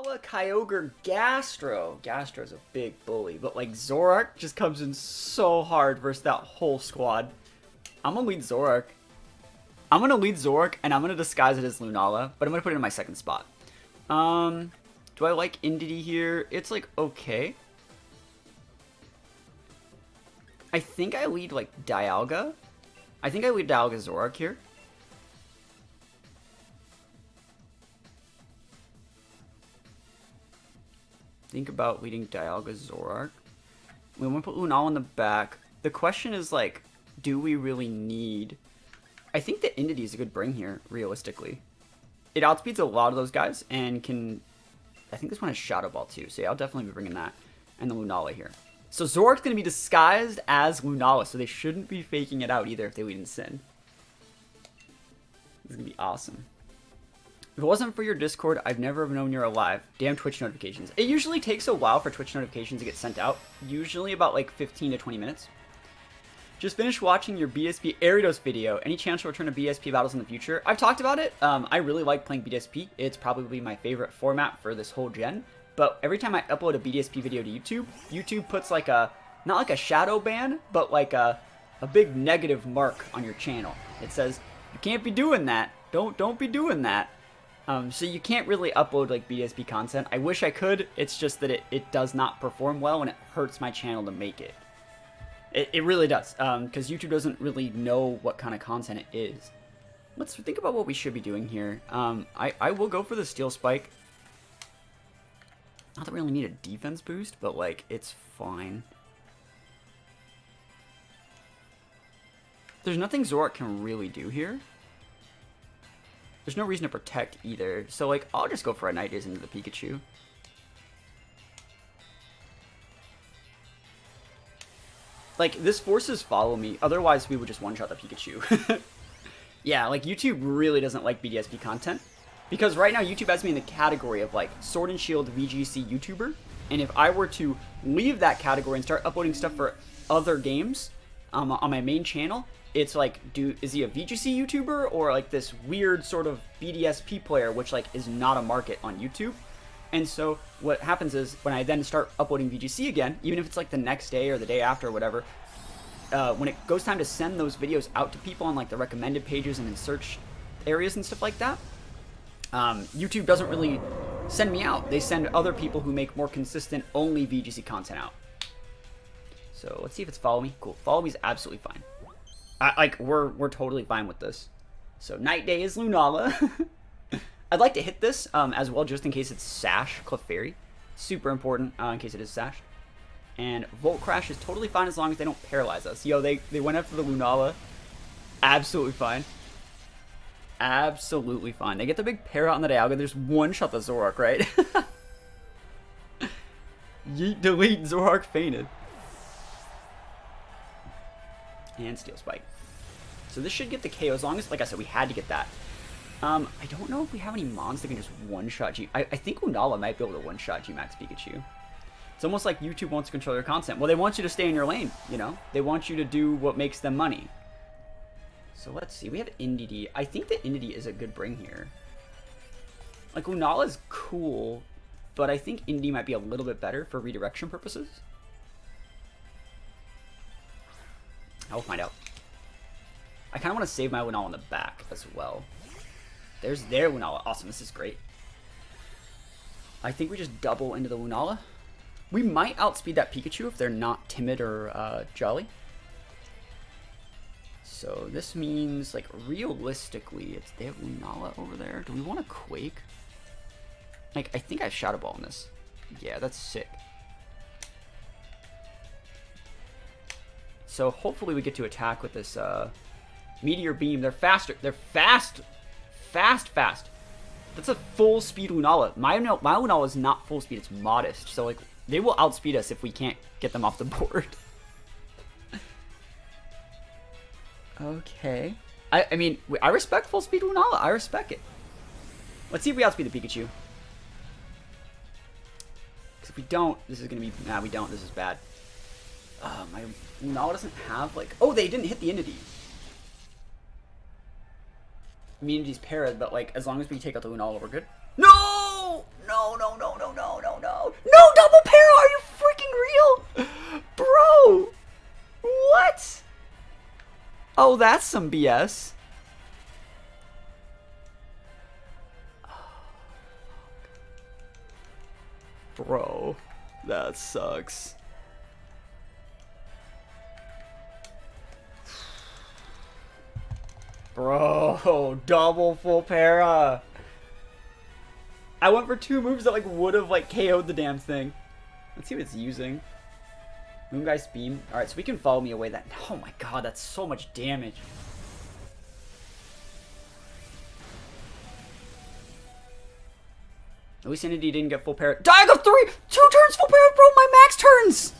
Lunala, Kyogre, Gastro. Gastro's a big bully, but like Zoroark just comes in so hard versus that whole squad. I'm gonna lead Zoroark. I'm gonna lead Zoroark and I'm gonna disguise it as Lunala, but I'm gonna put it in my second spot. Do I like Indeedee here? It's like okay. I think I lead like Dialga. I think I lead Dialga Zoroark here. Think about leading Dialga Zoroark. We want to put Lunala in the back. The question is like, do we really need... I think the Indeedee is a good bring here, realistically. It outspeeds a lot of those guys and can... I think this one has Shadow Ball too, so yeah, I'll definitely be bringing that. And the Lunala here. So Zoroark's going to be disguised as Lunala, so they shouldn't be faking it out either if they lead in Sin. This is going to be awesome. If it wasn't for your Discord, I'd never have known you're alive. Damn Twitch notifications. It usually takes a while for Twitch notifications to get sent out. Usually about like 15 to 20 minutes. Just finished watching your BSP Aridos video. Any chance to return to BSP battles in the future? I've talked about it. I really like playing BDSP. It's probably my favorite format for this whole gen. But every time I upload a BDSP video to YouTube, YouTube puts like a, not like a shadow ban, but like a big negative mark on your channel. It says, you can't be doing that. Don't be doing that. So you can't really upload like BDSP content. I wish I could. It's just that it does not perform well and it hurts my channel to make it. It really does, because YouTube doesn't really know what kind of content it is. Let's think about what we should be doing here. I will go for the Steel Spike. Not that we really need a defense boost, but like, it's fine. There's nothing Zoroark can really do here. There's no reason to protect either, so like, I'll just go for a Night Daze into the Pikachu. Like, this forces follow me, otherwise we would just one-shot the Pikachu. Yeah, like, YouTube really doesn't like BDSP content. Because right now, YouTube has me in the category of, like, Sword and Shield VGC YouTuber. And if I were to leave that category and start uploading stuff for other games on my main channel, it's like, is he a VGC YouTuber or, like, this weird sort of BDSP player, which, like, is not a market on YouTube? And so what happens is when I then start uploading VGC again, even if it's like the next day or the day after or whatever, when it goes time to send those videos out to people on like the recommended pages and in search areas and stuff like that, YouTube doesn't really send me out. They send other people who make more consistent only VGC content out. So let's see if it's follow me. Cool. Follow me is absolutely fine. We're totally fine with this. So Night Day is Lunala. I'd like to hit this as well, just in case it's Sash Clefairy. Super important in case it is Sashed. And Volt Crash is totally fine as long as they don't paralyze us. Yo, they went after the Lunala. Absolutely fine. Absolutely fine. They get the big para on the Dialga. There's one shot the Zoroark, right? Yeet, delete, Zoroark fainted. And Steel Spike. So this should get the KO as long as, like I said, we had to get that. I don't know if we have any mons that can just one-shot I think Lunala might be able to one-shot Gmax Pikachu. It's almost like YouTube wants to control your content. Well, they want you to stay in your lane, you know? They want you to do what makes them money. So let's see. We have Indeedee. I think that Indeedee is a good bring here. Like, Lunala is cool, but I think Indeedee might be a little bit better for redirection purposes. I will find out. I kind of want to save my Lunala in the back as well. There's their Lunala. Awesome, this is great. I think we just double into the Lunala. We might outspeed that Pikachu if they're not timid or jolly. So this means, like, realistically, they have Lunala over there. Do we want to Quake? Like, I think I have Shadow Ball in this. Yeah, that's sick. So hopefully we get to attack with this Meteor Beam. They're faster. They're fast. Fast. That's a full speed Lunala. My Lunala is not full speed, it's modest. So like, they will outspeed us if we can't get them off the board. Okay. I mean, I respect full speed Lunala. I respect it. Let's see if we outspeed the Pikachu. Because if we don't, this is going to be... Nah, we don't. This is bad. My Lunala doesn't have, like... Oh, they didn't hit the Indeedee. Immunity's parried, but like as long as we take out the Lunala, we're good. No! No! Bro, that's some BS. Bro, that sucks. Bro, double full para. I went for 2 moves that like would have like KO'd the damn thing. Let's see what it's using. Moonguy's Beam. Alright, so we can follow me away that. Oh my god, that's so much damage. At least Entity didn't get full para. Diagonal 3! 2 turns full para, bro! My max turns!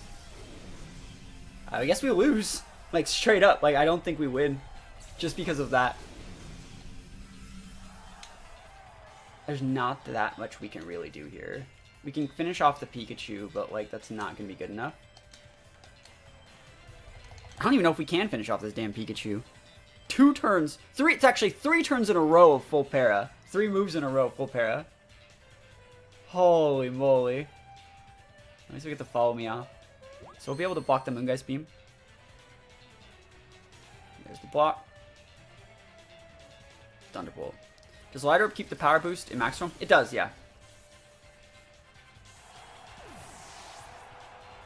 I guess we lose. Like, straight up. Like, I don't think we win. Just because of that. There's not that much we can really do here. We can finish off the Pikachu, but, like, that's not going to be good enough. I don't even know if we can finish off this damn Pikachu. 2 turns. 3. It's actually 3 turns in a row of full para. 3 moves in a row of full para. Holy moly. At least we get to follow me off. So we'll be able to block the Moonguy's Beam. There's the block. Thunderbolt. Does Light Orb keep the power boost in Maximum? It does, yeah.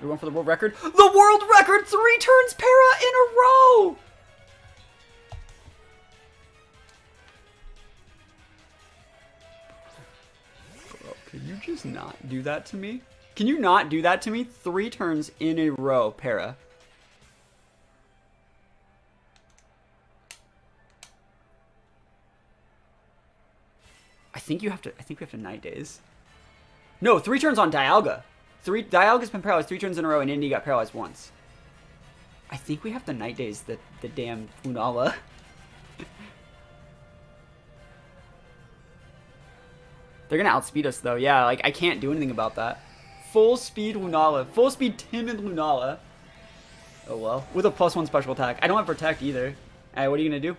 We're going for the world record. The world record! 3 turns para in a row! Can you just not do that to me? Can you not do that to me? 3 turns in a row, para. I think we have to Night Daze. No, 3 turns on Dialga. Dialga's been paralyzed 3 turns in a row and Indy got paralyzed once. I think we have to Night Daze the damn Lunala. They're gonna outspeed us though. Yeah, like I can't do anything about that. Full speed Lunala. Full speed timid Lunala. Oh well. With a +1 special attack. I don't have Protect either. Alright, what are you gonna do?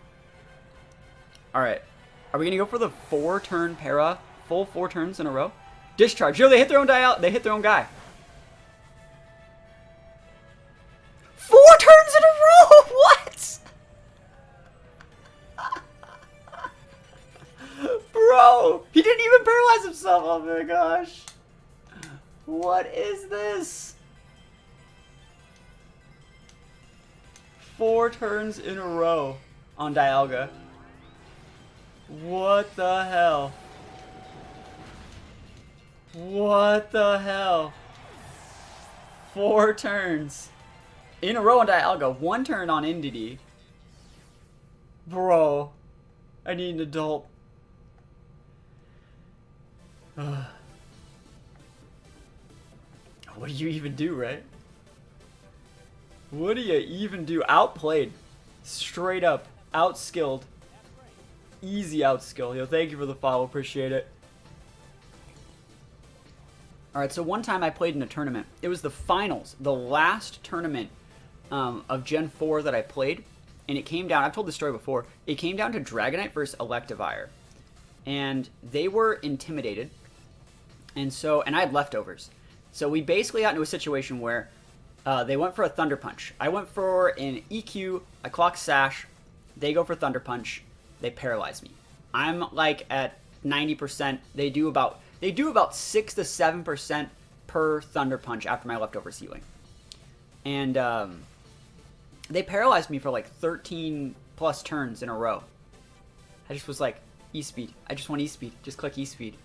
Alright. Are we gonna go for the 4 turn para? Full 4 turns in a row? Discharge. Yo, they hit their own they hit their own guy. 4 turns in a row! What? Bro, he didn't even paralyze himself. Oh my gosh. What is this? 4 turns in a row on Dialga. What the hell? What the hell? 4 turns in a row on Dialga. 1 turn on Indeedee. Bro, I need an adult. What do you even do, right? What do you even do? Outplayed. Straight up. Outskilled. Easy outskill. Yo, thank you for the follow. Appreciate it. Alright, so one time I played in a tournament. It was the finals. The last tournament of Gen 4 that I played. And it came down, I've told this story before. It came down to Dragonite versus Electivire. And they were intimidated. And I had leftovers. So we basically got into a situation where they went for a Thunder Punch. I went for an EQ, a Clock Sash. They go for Thunder Punch. They paralyze me. I'm like at 90%. They do about 6 to 7% per Thunder Punch after my leftovers healing. And they paralyzed me for like 13 plus turns in a row. I just was like, E-Speed. I just want E-Speed. Just click E-Speed.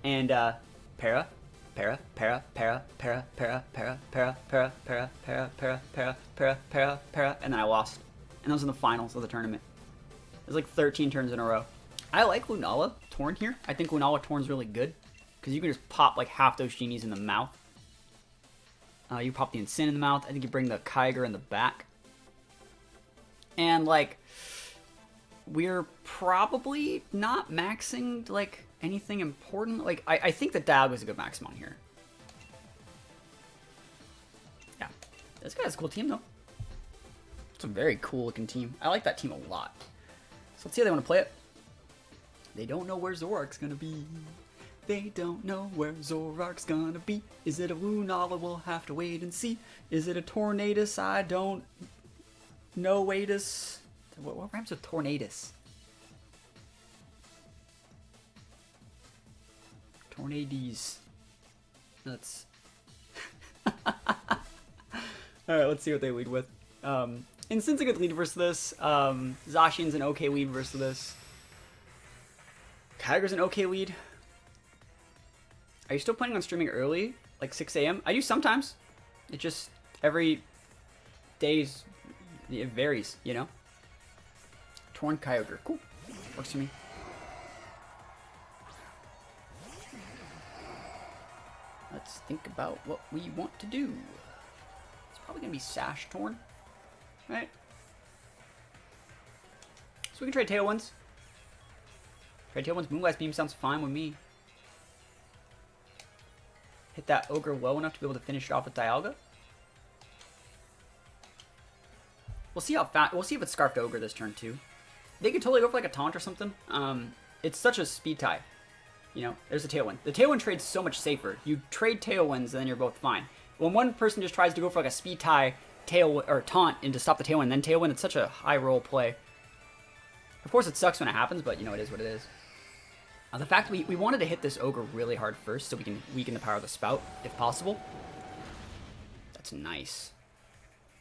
And para, para, para, para, para, para, para, para, para, para, para, para, para, para, para, para, and then I lost. And that was in the finals of the tournament. It was like 13 turns in a row. I like Lunala Torn here. I think Lunala Torn's really good. Because you can just pop like half those genies in the mouth. You pop the Incin in the mouth. I think you bring the Kyger in the back. And like, we're probably not maxing like anything important. Like, I think the Dialga is a good Maximon here. Yeah. This guy has a cool team though. It's a very cool looking team. I like that team a lot. So let's see how they want to play it. They don't know where Zoroark's gonna be. They don't know where Zoroark's gonna be. Is it a Lunala? We'll have to wait and see. Is it a Tornadus? I don't know. Watus. What rhymes with Tornadus? Tornades. That's... Alright, let's see what they lead with. Instin's a good lead versus this. Zacian's an okay lead versus this. Kyogre's an okay lead. Are you still planning on streaming early? Like 6 a.m.? I do sometimes. It just, every day's, it varies, you know? Torn Kyogre. Cool. Works for me. Let's think about what we want to do. It's probably going to be Sash Torn. Right? So we can trade Tailwinds. Trade Tailwinds. Moonblast Beam sounds fine with me. Hit that Ogre low enough to be able to finish it off with Dialga. We'll see how fast. We'll see if it's Scarfed Ogre this turn too. They could totally go for like a taunt or something. It's such a speed tie. You know, there's a Tailwind. The Tailwind trade's so much safer. You trade Tailwinds and then you're both fine. When one person just tries to go for like a speed tie, tail or taunt and to stop the Tailwind, then Tailwind, it's such a high roll play. Of course, it sucks when it happens, but you know, it is what it is. The fact we wanted to hit this Ogre really hard first so we can weaken the power of the Spout, if possible. That's nice.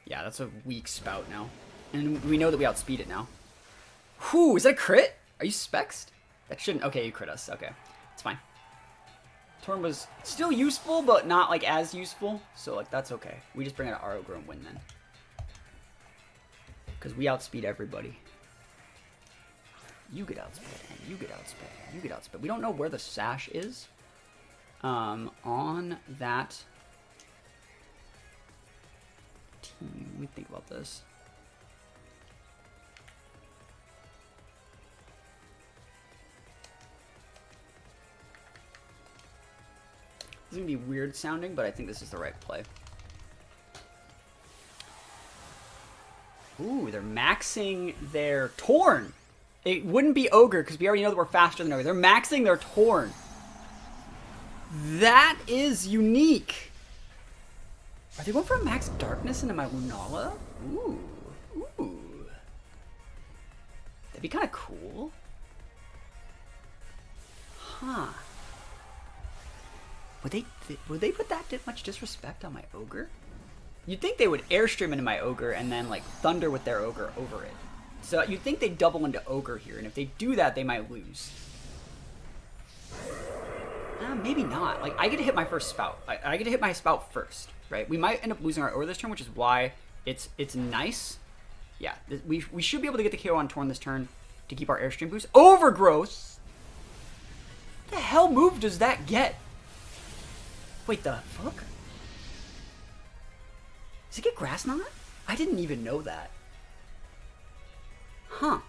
Yeah, that's a weak Spout now. And we know that we outspeed it now. Whew, is that a crit? Are you spexed? That shouldn't... Okay, you crit us. Okay, it's fine. Torn was still useful, but not, like, as useful. So, like, that's okay. We just bring out our Ogre and win then. Because we outspeed everybody. You get outsped, and you get outsped, and you get outsped. We don't know where the Sash is on that team. Let me think about this. This is going to be weird sounding, but I think this is the right play. Ooh, they're maxing their Torn. It wouldn't be Ogre, because we already know that we're faster than Ogre. They're maxing their Torn. That is unique. Are they going for a max Darkness into my Lunala? Ooh. Ooh. That'd be kind of cool. Huh. Would they put that much disrespect on my Ogre? You'd think they would Airstream into my Ogre and then, like, Thunder with their Ogre over it. So you'd think they'd double into Ogre here, and if they do that, they might lose. Maybe not. Like, I get to hit my first Spout. I get to hit my Spout first, right? We might end up losing our Ogre this turn, which is why it's nice. Yeah, we should be able to get the KO on Torn this turn to keep our Airstream boost. Overgrowth! What the hell move does that get? Wait, the fuck? Does it get Grass Knot? I didn't even know that. Huh.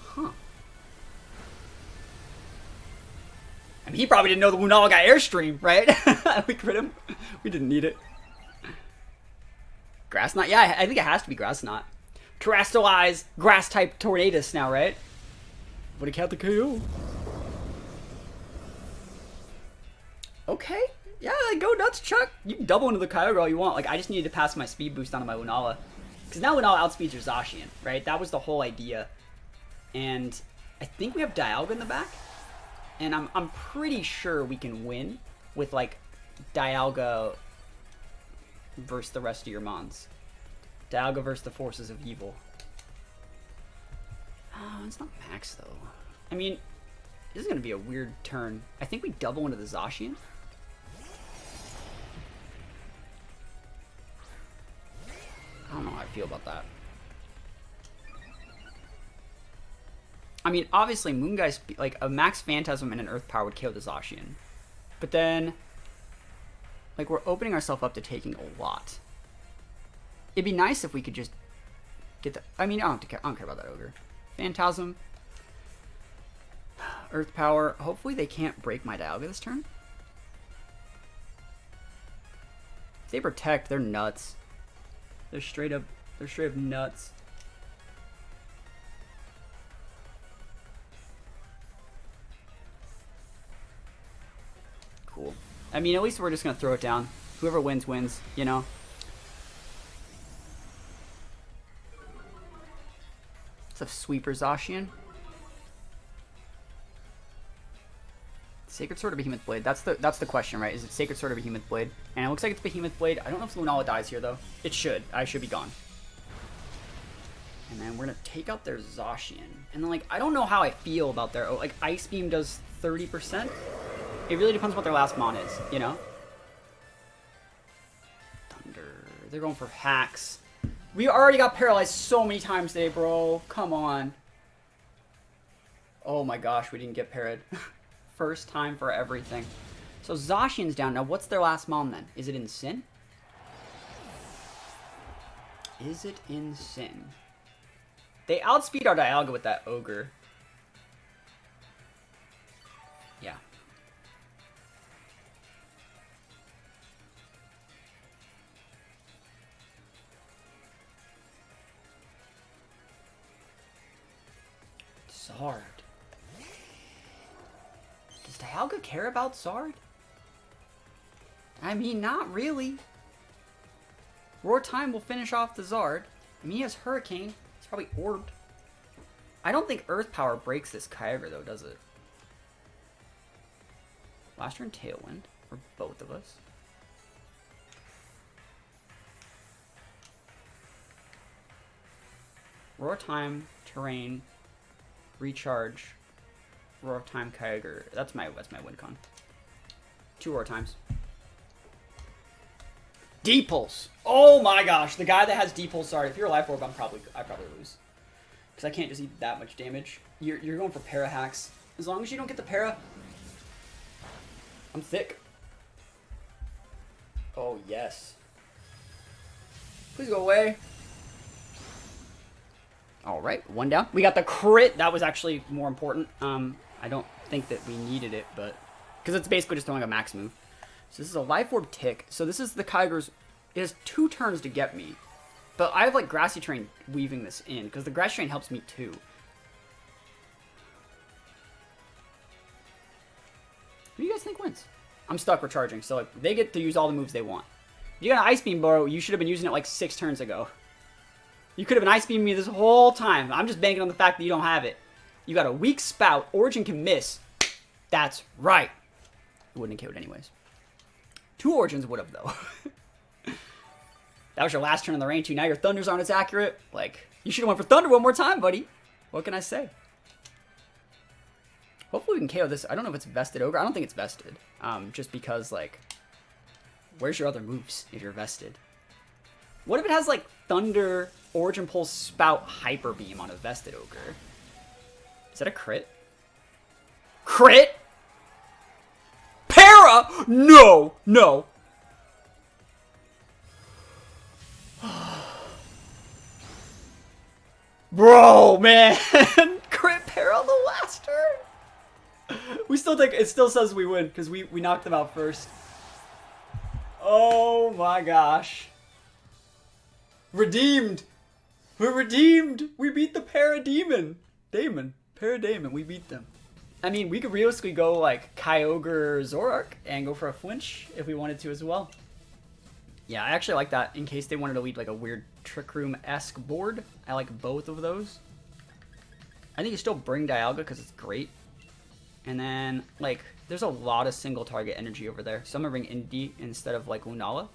Huh. I mean, he probably didn't know the Lunala got Airstream, right? We crit him. We didn't need it. Grass Knot? Yeah, I think it has to be Grass Knot. Terrestrialize Grass-type Tornadus now, right? Would it count the KO? Okay. Yeah, go nuts, Chuck. You can double into the Kyogre all you want. Like, I just needed to pass my speed boost onto my Lunala. Because now Lunala outspeeds your Zacian, right? That was the whole idea. And I think we have Dialga in the back. And I'm pretty sure we can win with, like, Dialga versus the rest of your Mons. Dialga versus the forces of evil. Oh, it's not max, though. I mean, this is going to be a weird turn. I think we double into the Zacian. I don't know how I feel about that. I mean, obviously, Moonguy's, like, a max Phantasm and an Earth Power would KO the Zacian. But then, like, we're opening ourselves up to taking a lot. It'd be nice if we could just get the... I mean, I don't care about that Ogre. Phantasm. Earth Power. Hopefully they can't break my Dialga this turn. If they protect, they're nuts. They're straight up nuts. Cool. I mean, at least we're just gonna throw it down. Whoever wins, wins, you know? It's a Sweeper Zacian. Sacred Sword or Behemoth Blade? That's the question, right? Is it Sacred Sword or Behemoth Blade? And it looks like it's Behemoth Blade. I don't know if Lunala dies here, though. It should. I should be gone. And then we're going to take out their Zacian. And then, like, I don't know how I feel about their... like, Ice Beam does 30%. It really depends on what their last mon is, you know? Thunder. They're going for hacks. We already got paralyzed so many times today, bro. Come on. Oh my gosh, we didn't get parried. First time for everything. So Zacian's down. Now, what's their last mon then? Is it in Sin? Is it in Sin? They outspeed our Dialga with that Ogre. Yeah. Zard. Does Dialga care about Zard? I mean, not really. Roar Time will finish off the Zard. I mean, he has Hurricane. He's probably orbed. I don't think Earth Power breaks this Kyogre, though, does it? Last turn Tailwind for both of us. Roar Time, Terrain, Recharge, Roar Time, Kyogre. That's my win con. 2 Roar Times. D-Pulse. Oh my gosh, the guy that has D-Pulse. Sorry, if you're a Life Orb, I probably lose, because I can't just eat that much damage. You're going for para hacks. As long as you don't get the para, I'm thick. Oh yes. Please go away. All right, 1 down. We got the crit. That was actually more important. I don't think that we needed it, but because it's basically just throwing a max move. So this is a Life Orb Tick. So this is the Kyogre's. It has 2 turns to get me. But I have like Grassy Terrain weaving this in, because the Grassy Terrain helps me too. Who do you guys think wins? I'm stuck recharging, so like, they get to use all the moves they want. If you got an Ice Beam, bro, you should have been using it like 6 turns ago. You could have been Ice Beaming me this whole time. I'm just banking on the fact that you don't have it. You got a weak Spout. Origin can miss. That's right. It wouldn't have KO'd anyways. 2 Origins would have, though. That was your last turn in the rain, too. Now your Thunders aren't as accurate. Like, you should have went for Thunder one more time, buddy. What can I say? Hopefully we can KO this. I don't know if it's Vested Ogre. I don't think it's Vested. Just because, like, where's your other moves if you're Vested? What if it has, like, Thunder, Origin Pulse, Spout, Hyper Beam on a Vested Ogre? Is that a crit? Crit? Para! No! No! Bro, man! Crit para on the last turn! We still think, it still says we win, because we knocked them out first. Oh my gosh. Redeemed! We're redeemed! We beat the Parademon! Parademon, we beat them. I mean, we could realistically go like Kyogre Zoroark and go for a flinch if we wanted to as well. Yeah, I actually like that in case they wanted to lead like a weird Trick Room-esque board. I like both of those. I think you still bring Dialga because it's great. And then, like, there's a lot of single target energy over there. So I'm going to bring Indy instead of like Lunala.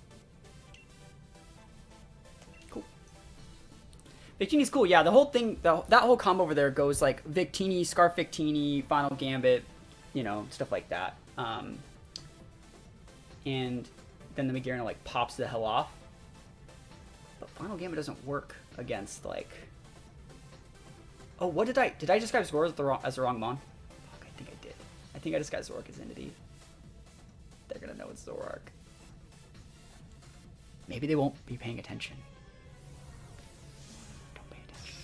Cool. Victini's cool. Yeah, the whole thing, that whole combo over there goes like Victini, Scarf Victini, Final Gambit, you know, stuff like that. And then the Magearna like pops the hell off. But Final Gambit doesn't work against like... Oh, what did I describe Zoroark as the wrong mon? Fuck, I think I did. I think I described Zoroark as Entity. They're gonna know it's Zoroark. Maybe they won't be paying attention. Don't pay attention.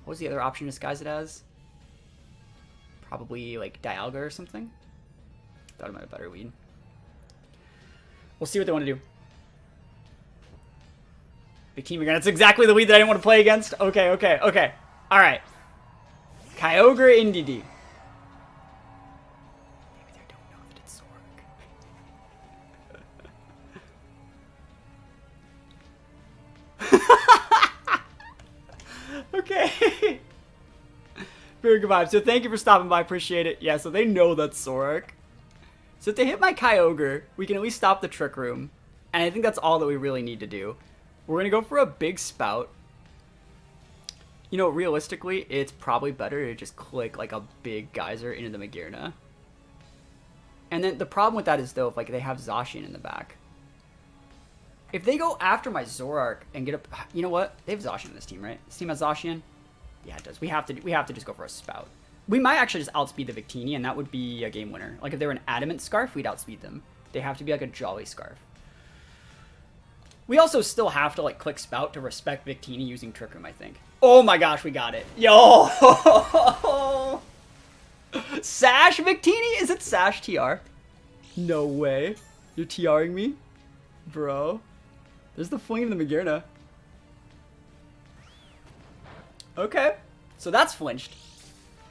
What was the other option to disguise it as? Probably like Dialga or something. Thought I might have better lead. We'll see what they want to do. Big team again. That's exactly the lead that I didn't want to play against. Okay, okay, okay. All right. Kyogre Indy. Maybe they don't know that it's Zoroark. Okay. Very good vibe. So thank you for stopping by. Appreciate it. Yeah, so they know that's Zorak. So if they hit my Kyogre, we can at least stop the Trick Room. And I think that's all that we really need to do. We're going to go for a big Spout. You know, realistically, it's probably better to just click like a big Geyser into the Magearna. And then the problem with that is, though, if like they have Zacian in the back. If they go after my Zoroark and get up... You know what? They have Zacian in this team, right? This team has Zacian? Yeah, it does. We have to just go for a Spout. We might actually just outspeed the Victini, and that would be a game winner. Like, if they were an Adamant Scarf, we'd outspeed them. They have to be like a Jolly Scarf. We also still have to, like, click Spout to respect Victini using Trick Room, I think. Oh my gosh, we got it. Yo! Sash Victini? Is it Sash TR? No way. You're TRing me? Bro. There's the fling in the Magearna. Okay. So that's flinched.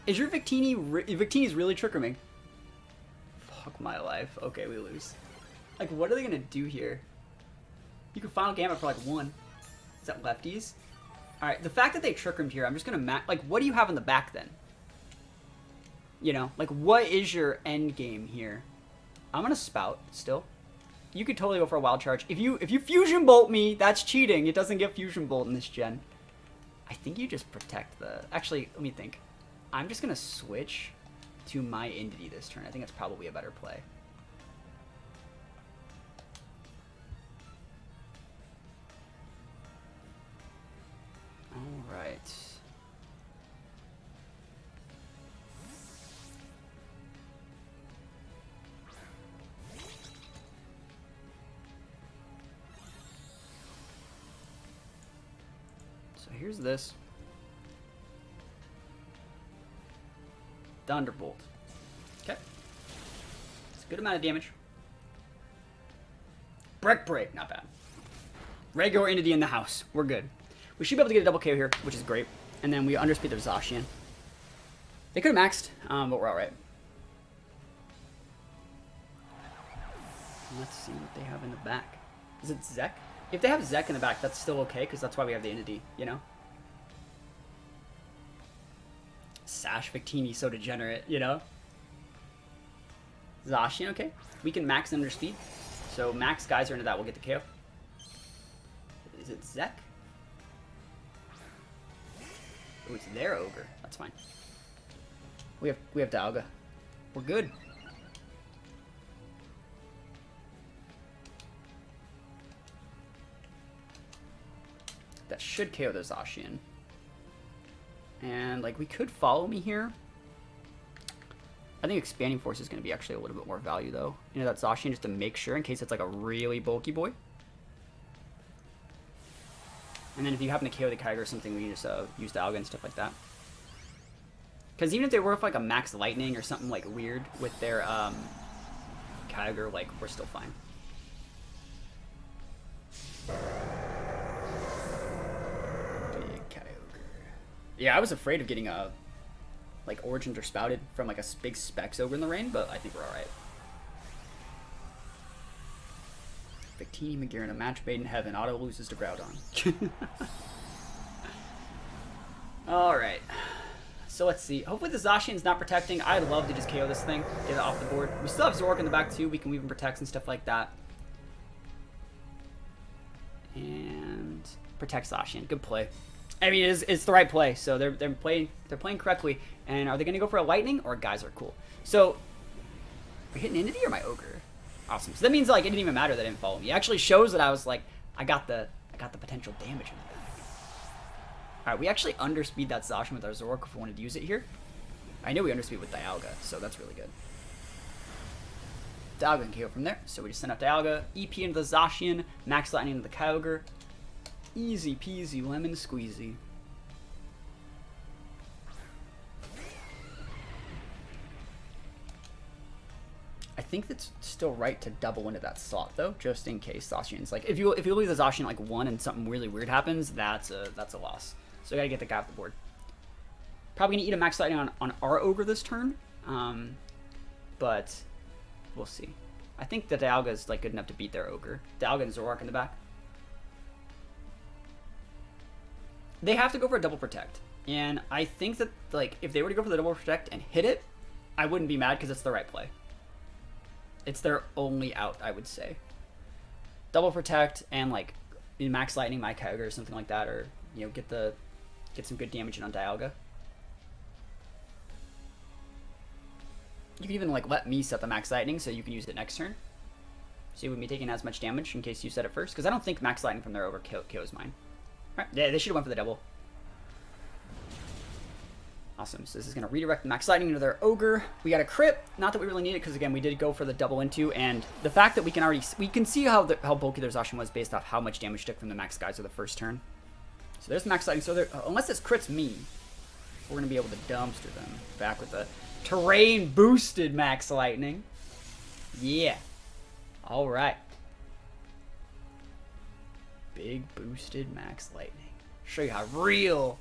Is your Victini... Victini's really Trick Rooming. Fuck my life. Okay, we lose. Like, what are they gonna do here? You can Final Gamut for like 1. Is that lefties? Alright, the fact that they Trick Roomed here, I'm just gonna... Like, what do you have in the back then? You know? Like, what is your end game here? I'm gonna Spout still. You could totally go for a Wild Charge. If you Fusion Bolt me, that's cheating. It doesn't get Fusion Bolt in this gen. I think you just protect the... Actually, let me think. I'm just gonna switch to my Entity this turn. I think that's probably a better play. Alright. So here's this. Thunderbolt. Okay. It's a good amount of damage. Break, not bad. Regular Entity in the house. We're good. We should be able to get a double KO here, which is great. And then we underspeed their Zacian. They could have maxed, but we're alright. Let's see what they have in the back. Is it Zek? If they have Zek in the back, that's still okay, because that's why we have the Entity, you know? Sash Victini, so degenerate, you know? Zacian, okay. We can max underspeed. So max Geyser into that, we'll get the KO. Is it Zek? Oh, it's their Ogre. That's fine. We have Dialga. We're good. That should KO the Zacian. And, like, we could follow me here. I think Expanding Force is going to be actually a little bit more value, though. You know, that Zacian just to make sure in case it's, like, a really bulky boy. And then if you happen to KO the Kyogre or something, we can just use the Dialga and stuff like that. Because even if they were with, like, a Max Lightning or something, like, weird with their Kyogre, like, we're still fine. Yeah, I was afraid of getting a, like, Origins or Spouted from, like, a big Specs Ogre in the rain, but I think we're alright. Victini, Magearna, match made in heaven. Auto loses to Groudon. Alright. So let's see. Hopefully the Zacian's not protecting. I'd love to just KO this thing. Get it off the board. We still have Zoroark in the back, too. We can even protect and stuff like that. And protect Zacian. Good play. I mean, it's the right play. So they're playing correctly. And are they going to go for a Lightning or a Geyser? Cool. So, are we hitting Entity or my Ogre? Awesome. So that means, like, it didn't even matter that it didn't follow me. It actually shows that I was like, I got the potential damage in the back. All right, we actually underspeed that Zacian with our Zoroark if we wanted to use it here. I know we underspeed with Dialga, so that's really good. Dialga can KO from there. So we just send out Dialga, EP into the Zacian, Max Lightning into the Kyogre. Easy peasy lemon squeezy. I think that's still right to double into that slot though, just in case Zacian's like if you leave the Zacian like 1 and something really weird happens, that's a loss. So I gotta get the guy off the board. Probably gonna eat a Max Lightning on our Ogre this turn, but we'll see. I think that Dialga is like good enough to beat their Ogre. Dialga and Zoroark in the back. They have to go for a double protect. And I think that, like, if they were to go for the double protect and hit it, I wouldn't be mad because it's the right play. It's their only out, I would say. Double protect and, like, max lightning my Kyogre or something like that, or, you know, get some good damage in on Dialga. You can even, like, let me set the max lightning so you can use it next turn. So you wouldn't be taking as much damage in case you set it first, because I don't think max lightning from there over kills mine. Alright, yeah, they should have went for the double. Awesome, so this is going to redirect the max lightning into their ogre. We got a crit, not that we really need it, because again, we did go for the double into, and the fact that we can see how bulky their Zacian was based off how much damage took from the max guys of the first turn. So there's the max lightning, so unless this crits me, we're going to be able to dumpster them back with the terrain boosted max lightning. Yeah. Alright. Big boosted max lightning. Show you how real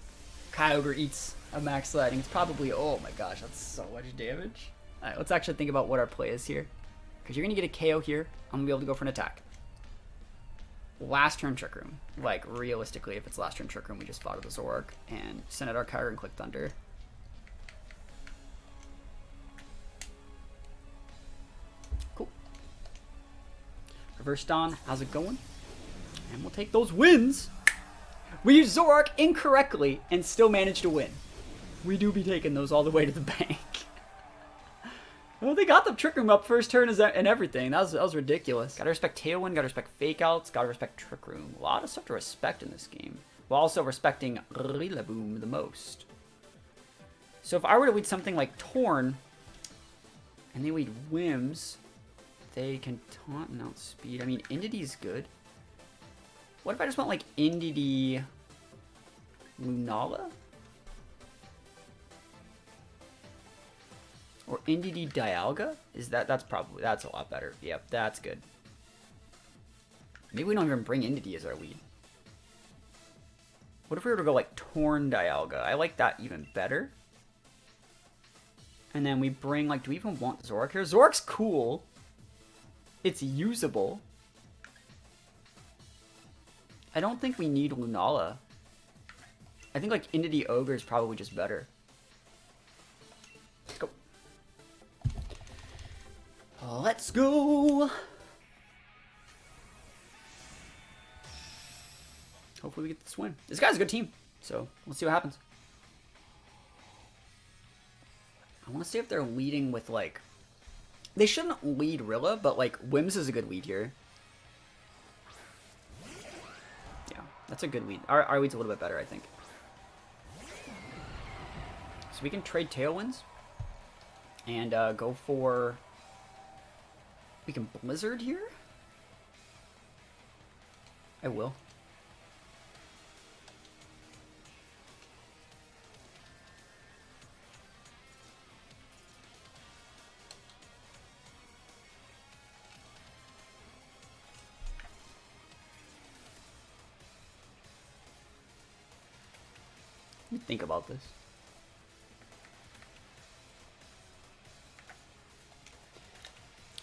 Kyogre eats a max lightning. It's probably, oh my gosh, that's so much damage. Alright, let's actually think about what our play is here. Because you're going to get a KO here. I'm going to be able to go for an attack. Last turn Trick Room. Like, realistically, if it's last turn Trick Room, we just fought with the Zoroark and sent out our Kyogre and click Thunder. Cool. Reverse Dawn, how's it going? And we'll take those wins. We used Zoroark incorrectly and still managed to win. We do be taking those all the way to the bank. Well, they got the Trick Room up first turn and everything. That was ridiculous. Gotta respect Tailwind, gotta respect Fake Outs, gotta respect Trick Room. A lot of stuff to respect in this game. While also respecting Rillaboom the most. So if I were to lead something like Torn, and they lead Whims, they can taunt and outspeed. I mean, Indidy's good. What if I just went like Indeedee Lunala? Or Indeedee Dialga? That's a lot better. Yep, that's good. Maybe we don't even bring Indeedee as our lead. What if we were to go like Torn Dialga? I like that even better. And then we bring, like, do we even want Zoroark here? Zoroark's cool. It's usable. I don't think we need Lunala. I think, like, Indeedee Ogre is probably just better. Let's go. Let's go! Hopefully we get this win. This guy's a good team, so let's see what happens. I want to see if they're leading with, like... They shouldn't lead Rilla, but, like, Whims is a good lead here. Yeah, that's a good lead. Our lead's a little bit better, I think. So we can trade Tailwinds. And go for... We can Blizzard here? I will. Let me think about this.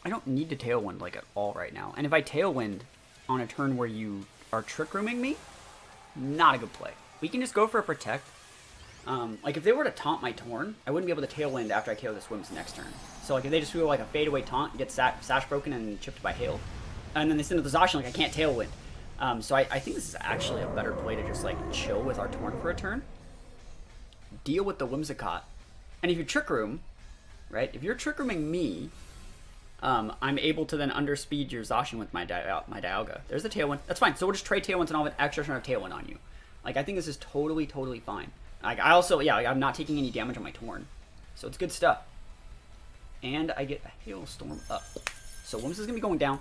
I don't need to Tailwind, like, at all right now. And if I Tailwind on a turn where you are Trick Rooming me, not a good play. We can just go for a Protect. Like, if they were to taunt my Torn, I wouldn't be able to Tailwind after I KO the Swims next turn. So, like, if they just do, like, a fadeaway taunt, get Sash broken and chipped by Hail, and then they send it to the Zacian, like, I can't Tailwind. So I think this is actually a better play to just, like, chill with our Torn for a turn. Deal with the Whimsicott. And if you Trick Room, right, if you're Trick Rooming me... I'm able to then underspeed your Zacian with my Dialga. There's the Tailwind. That's fine. So we'll just trade Tailwinds and I'll have an extra turn of Tailwind on you. Like, I think this is totally, totally fine. Like, I also, yeah, like, I'm not taking any damage on my Torn. So it's good stuff. And I get a Hailstorm up. So Whims is going to be going down.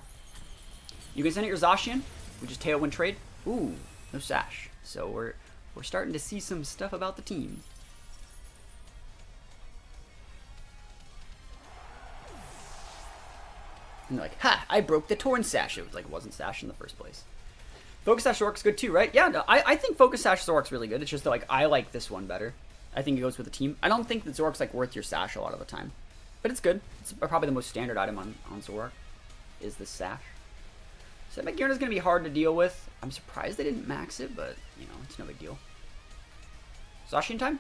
You guys send it your Zacian. We just Tailwind trade. Ooh, no Sash. So we're starting to see some stuff about the team. And they're like, ha, I broke the Torn Sash. It was like, it wasn't Sash in the first place. Focus Sash Zoroark's good too, right? Yeah, no, I think Focus Sash Zoroark's really good. It's just that, like, I like this one better. I think it goes with the team. I don't think that Zoroark's, like, worth your Sash a lot of the time. But it's good. It's probably the most standard item on Zoroark is the Sash. So Magearna's going to be hard to deal with. I'm surprised they didn't max it, but, you know, it's no big deal. Zacian time?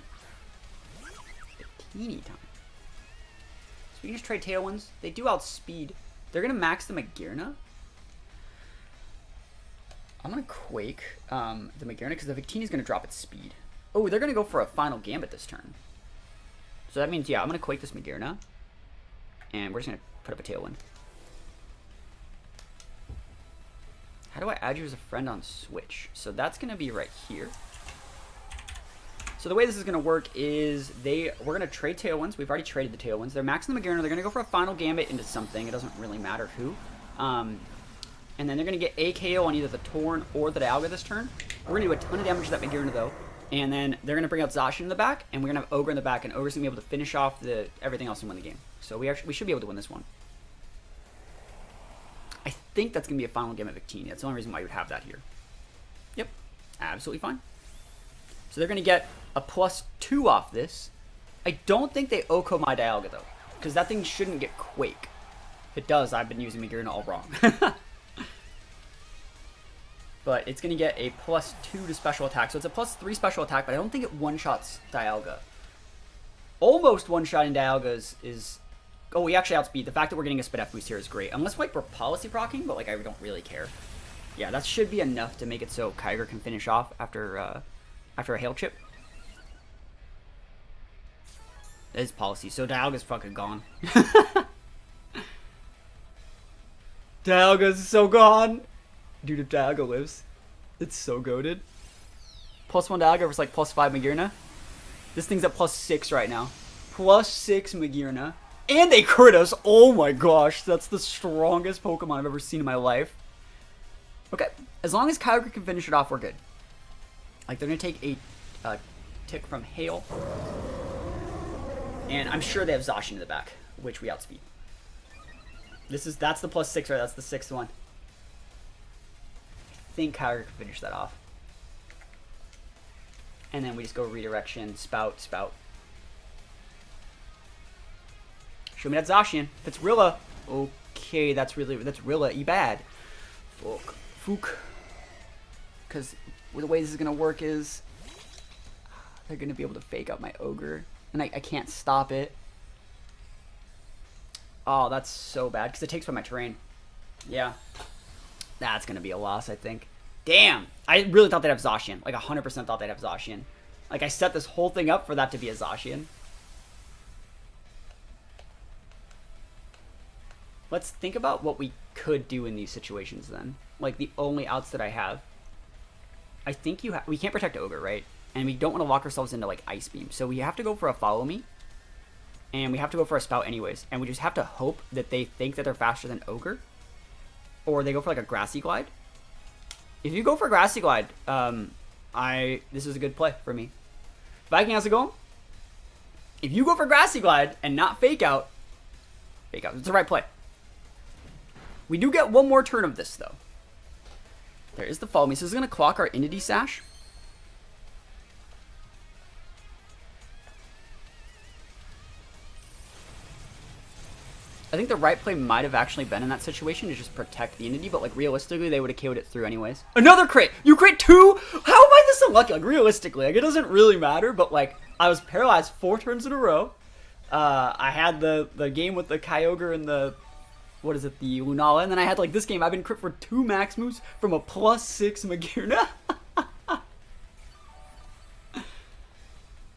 Victini time. So we can just trade Tailwinds. They do outspeed. They're going to max the Magearna. I'm going to Quake the Magearna because the Victini is going to drop its speed. Oh, they're going to go for a final Gambit this turn. So that means, yeah, I'm going to Quake this Magearna. And we're just going to put up a Tailwind. How do I add you as a friend on Switch? So that's going to be right here. So the way this is going to work is we're going to trade Tailwinds. We've already traded the Tailwinds. They're maxing the Magearna. They're going to go for a final Gambit into something. It doesn't really matter who. And then they're going to get a KO on either the Torn or the Dialga this turn. We're going to do a ton of damage to that Magearna, though. And then they're going to bring out Zacian in the back, and we're going to have Ogre in the back, and Ogre's going to be able to finish off everything else and win the game. So we should be able to win this one. I think that's going to be a final game at Victini. That's the only reason why you would have that here. Yep, absolutely fine. So they're going to get a +2 off this. I don't think they Oko my Dialga, though, because that thing shouldn't get Quake. If it does, I've been using Magearna all wrong. But it's going to get a +2 to special attack. So it's a +3 special attack, but I don't think it one-shots Dialga. Almost one-shotting Dialga is... Oh, we actually outspeed. The fact that we're getting a Spit F boost here is great. Unless like we're policy procking, but like I don't really care. Yeah, that should be enough to make it so Kyogre can finish off after a Hail Chip. That is policy. So Dialga's fucking gone. Dialga's so gone. Dude, if Dialga lives, it's so goated. +1 Dialga versus like +5 Magearna. This thing's at +6 right now. +6 Magearna. And they crit us. Oh my gosh, that's the strongest Pokemon I've ever seen in my life. Okay, as long as Kyogre can finish it off, we're good. Like, they're going to take a tick from Hail. And I'm sure they have Zacian in the back, which we outspeed. That's the +6 right? That's the 6th one. I think Kyogre can finish that off. And then we just go redirection, Spout. Show me that Zacian. That's Rilla. Okay, that's Rilla. E-bad. Fook. Because the way this is going to work is they're going to be able to fake out my Ogre. And I can't stop it. Oh, that's so bad. Because it takes from my terrain. Yeah. That's going to be a loss, I think. Damn. I really thought they'd have Zacian. Like, 100% thought they'd have Zacian. Like, I set this whole thing up for that to be a Zacian. Let's think about what we could do in these situations then. Like, the only outs that I have. I think we can't protect Ogre, right? And we don't want to lock ourselves into, like, Ice Beam. So we have to go for a Follow Me. And we have to go for a Spout anyways. And we just have to hope that they think that they're faster than Ogre. Or they go for, like, a Grassy Glide. If you go for a Grassy Glide, this is a good play for me. Viking, how's it going? If you go for Grassy Glide and not Fake Out. It's the right play. We do get one more turn of this, though. There is the Follow Me. So this is going to clock our Entity Sash. I think the right play might have actually been in that situation to just protect the Entity, but like realistically, they would have KO'd it through anyways. Another crit! You crit 2? How am I this unlucky? Like realistically, like it doesn't really matter, but like I was paralyzed 4 turns in a row. I had the game with the Kyogre and the, what is it, the Lunala, and then I had like this game, I've been crit for 2 max moves from a +6 Magearna.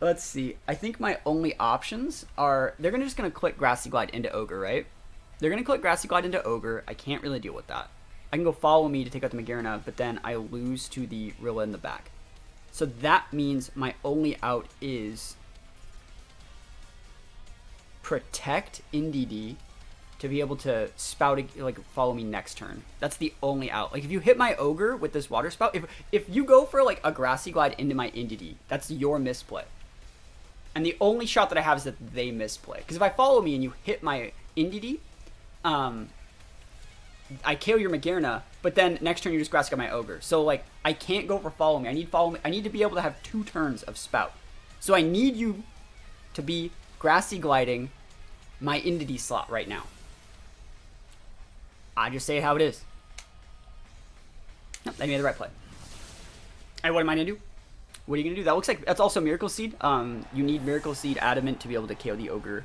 Let's see. I think my only options are, they're just going to click Grassy Glide into Ogre, right? They're going to click Grassy Glide into Ogre. I can't really deal with that. I can go Follow Me to take out the Magearna, but then I lose to the Rilla in the back. So that means my only out is protect NDD to be able to spout, like, Follow Me next turn. That's the only out. Like, if you hit my Ogre with this Water Spout, if you go for, like, a Grassy Glide into my NDD, that's your misplay. And the only shot that I have is that they misplay. Because if I Follow Me and you hit my Indeedee, I KO your Magearna, but then next turn you just Grass Glide my Ogre. So like I can't go for Follow Me. I need to be able to have 2 turns of Spout. So I need you to be Grassy Gliding my Indeedee slot right now. I just say it how it is. Nope, I made the right play. Alright, what am I gonna do? What are you gonna do? That looks like that's also Miracle Seed. You need Miracle Seed Adamant to be able to KO the Ogre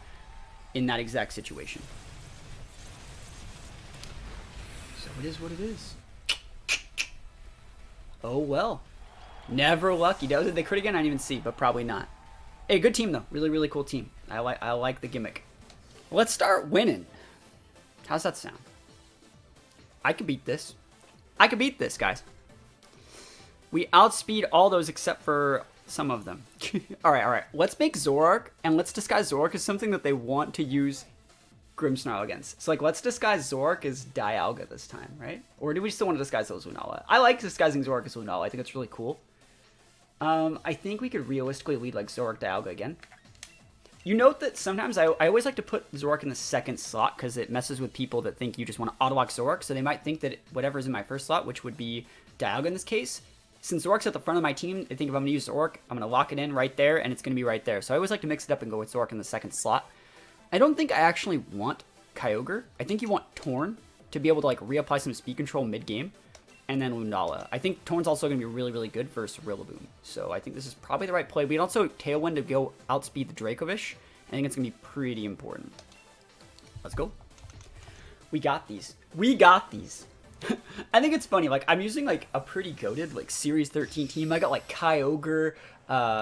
in that exact situation. So it is what it is. Oh well. Never lucky. Did they crit again? I didn't even see, but probably not. Hey, good team though. Really, really cool team. I like the gimmick. Let's start winning. How's that sound? I could beat this. I could beat this, guys. We outspeed all those except for some of them. Alright. Let's make Zoroark, and let's disguise Zoroark as something that they want to use Grimmsnarl against. So, like, let's disguise Zoroark as Dialga this time, right? Or do we still want to disguise those Lunala? I like disguising Zoroark as Lunala. I think it's really cool. I think we could realistically lead, like, Zoroark Dialga again. You note that sometimes I always like to put Zoroark in the second slot because it messes with people that think you just want to auto-lock Zoroark. So they might think that whatever's in my first slot, which would be Dialga in this case, since Zoroark's at the front of my team, I think if I'm going to use Zoroark, I'm going to lock it in right there, and it's going to be right there. So I always like to mix it up and go with Zoroark in the second slot. I don't think I actually want Kyogre. I think you want Torn to be able to like reapply some speed control mid-game, and then Lunala. I think Torn's also going to be really, really good versus Rillaboom. So I think this is probably the right play. We can also Tailwind to go outspeed the Dracovish. I think it's going to be pretty important. Let's go. We got these. We got these. I think it's funny. Like, I'm using, like, a pretty goated, like, Series 13 team. I got, like, Kyogre.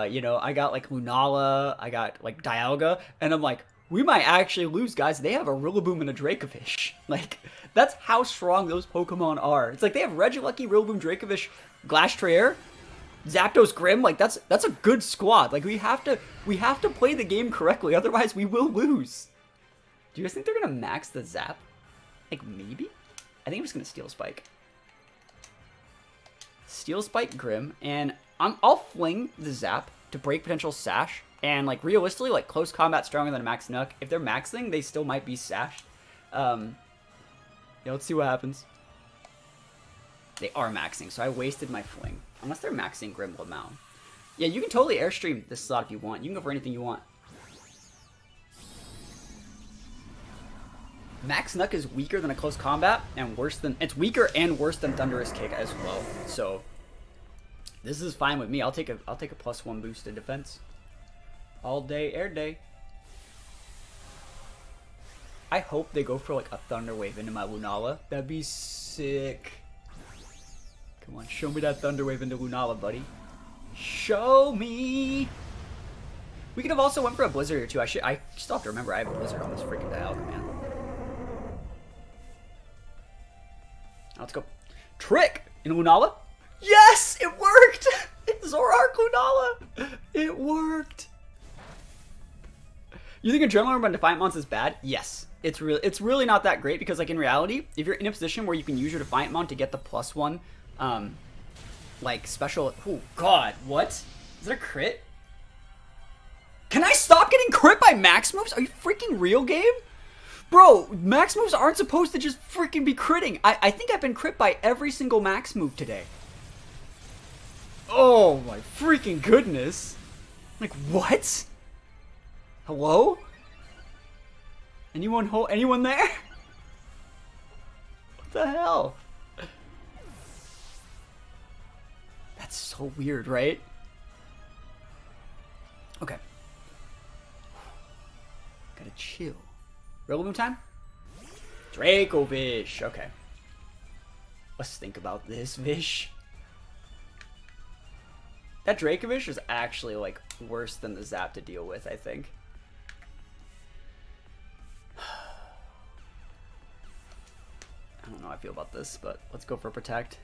You know, I got, like, Lunala. I got, like, Dialga. And I'm like, we might actually lose, guys. They have a Rillaboom and a Dracovish. Like, that's how strong those Pokemon are. It's like they have Regilucky, Rillaboom, Dracovish, Glastrier, Zapdos, Grimm. Like, that's a good squad. Like, we have to play the game correctly. Otherwise, we will lose. Do you guys think they're going to max the Zap? Like, maybe? I think I'm just going to Steel Spike. Steel Spike Grimm. And I'll fling the Zap to break potential Sash. And, like, realistically, like, close combat stronger than a Max Nuck. If they're maxing, they still might be sashed. Yeah, let's see what happens. They are maxing, so I wasted my fling. Unless they're maxing Grim Lamau. Yeah, you can totally Airstream this slot if you want. You can go for anything you want. Max Nuck is weaker than a close combat, and worse than... It's weaker and worse than Thunderous Kick as well. So, this is fine with me. I'll take a +1 boost to defense. All day, air day. I hope they go for like a Thunder Wave into my Lunala. That'd be sick. Come on, show me that Thunder Wave into Lunala, buddy. Show me. We could have also went for a Blizzard or two. I still have to remember I have a Blizzard on this freaking Dialga, man. Let's go. Trick in Lunala. Yes, it worked. Zoroark Lunala. It worked. You think Adrenaline on Defiant Mons is bad? Yes. It's really not that great because, like, in reality, if you're in a position where you can use your Defiant Mon to get the +1, like, special... Oh, God. What? Is that a crit? Can I stop getting crit by max moves? Are you freaking real, game? Bro, max moves aren't supposed to just freaking be critting. I think I've been crit by every single max move today. Oh, my freaking goodness. Like, what? Hello? Anyone there? What the hell? That's so weird, right? Okay. Gotta chill. Rillaboom time? Dracovish. Okay. Let's think about this, Vish. That Dracovish is actually, like, worse than the Zap to deal with, I think. I don't know how I feel about this, but let's go for Protect.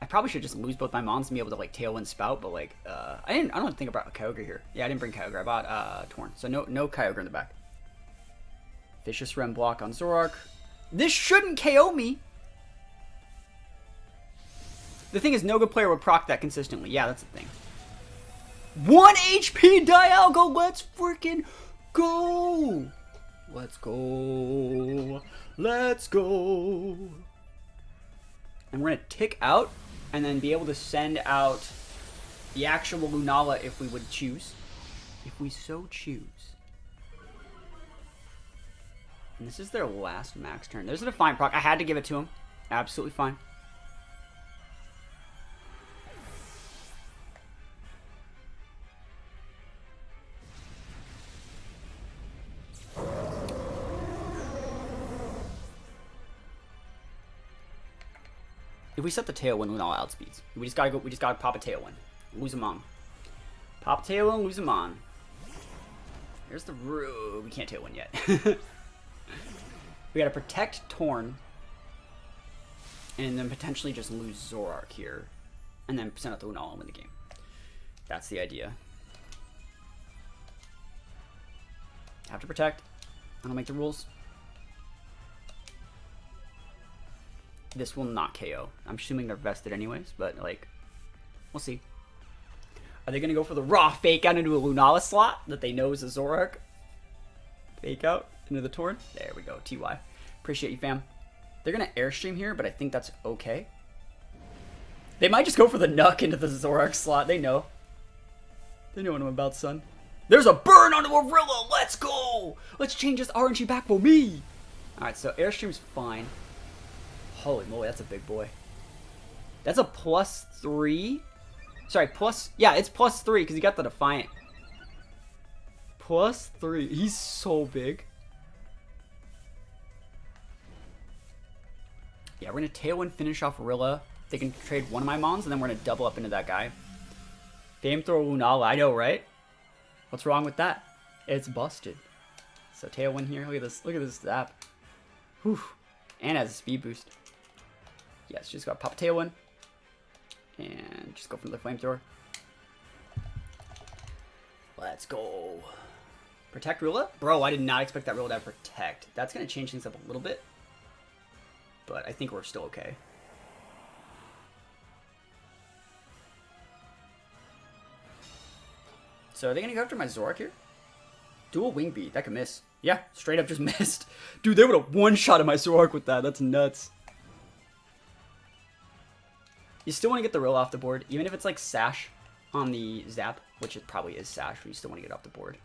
I probably should just lose both my Mons and be able to, like, Tailwind Spout, but, like, I don't think about Kyogre here. Yeah, I didn't bring Kyogre. I bought, Torn. So no Kyogre in the back. Vicious Rem block on Zoroark. This shouldn't KO me! The thing is, no good player would proc that consistently. Yeah, that's the thing. 1 HP Dialga! Let's freaking go! Let's go! Let's go! And we're gonna tick out, and then be able to send out the actual Lunala if we would choose. If we so choose. And this is their last max turn. There's a Defiant proc. I had to give it to him. Absolutely fine. If we set the Tailwind, Lunala outspeeds. We just gotta go. We just gotta pop a Tailwind, lose him on. Pop a Tailwind, lose him on. Here's the We can't Tailwind yet. We gotta protect Torn, and then potentially just lose Zoroark here, and then send out the Lunala and win the game. That's the idea. Have to protect. I don't make the rules. This will not KO. I'm assuming they're vested anyways, but like, we'll see. Are they gonna go for the raw fake out into a Lunala slot that they know is a Zoroark? Fake out into the Torn. There we go. TY. Appreciate you, fam. They're gonna Airstream here, but I think that's okay. They might just go for the Nuck into the Zoroark slot. They know. They know what I'm about, son. There's a burn onto a Rilla. Let's go. Let's change this RNG back for me. All right, so Airstream's fine. Holy moly, that's a big boy. That's a +3. Sorry, yeah, it's +3 because he got the Defiant. +3. He's so big. Yeah, we're gonna Tailwind finish off Rilla. They can trade one of my Mons, and then we're gonna double up into that guy. Flamethrower Lunala, I know, right? What's wrong with that? It's busted. So Tailwind here. Look at this. Look at this zap. Whew. And has a speed boost. Yes, just got pop Tailwind. And just go for the Flamethrower. Let's go. Protect Rilla? Bro, I did not expect that Rilla to have Protect. That's going to change things up a little bit. But I think we're still okay. So are they going to go after my Zoroark here? Dual Wing Beat. That could miss. Yeah, straight up just missed. Dude, they would have one-shotted my Zoroark with that. That's nuts. You still want to get the Rilla off the board. Even if it's like Sash on the Zap, which it probably is Sash, but you still want to get off the board.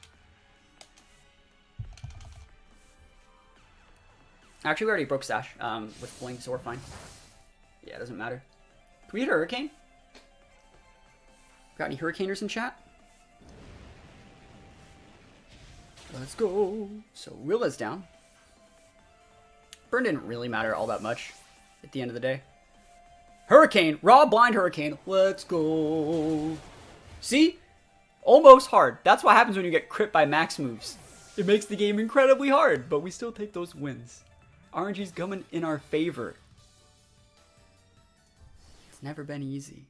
Actually, we already broke Sash with Blink, so we're fine. Yeah, it doesn't matter. Can we hit a Hurricane? Got any Hurricaners in chat? Let's go. So Rilla's down. Burn didn't really matter all that much at the end of the day. Hurricane! Raw Blind Hurricane. Let's go. See? Almost hard. That's what happens when you get crit by max moves. It makes the game incredibly hard, but we still take those wins. RNG's coming in our favor. It's never been easy.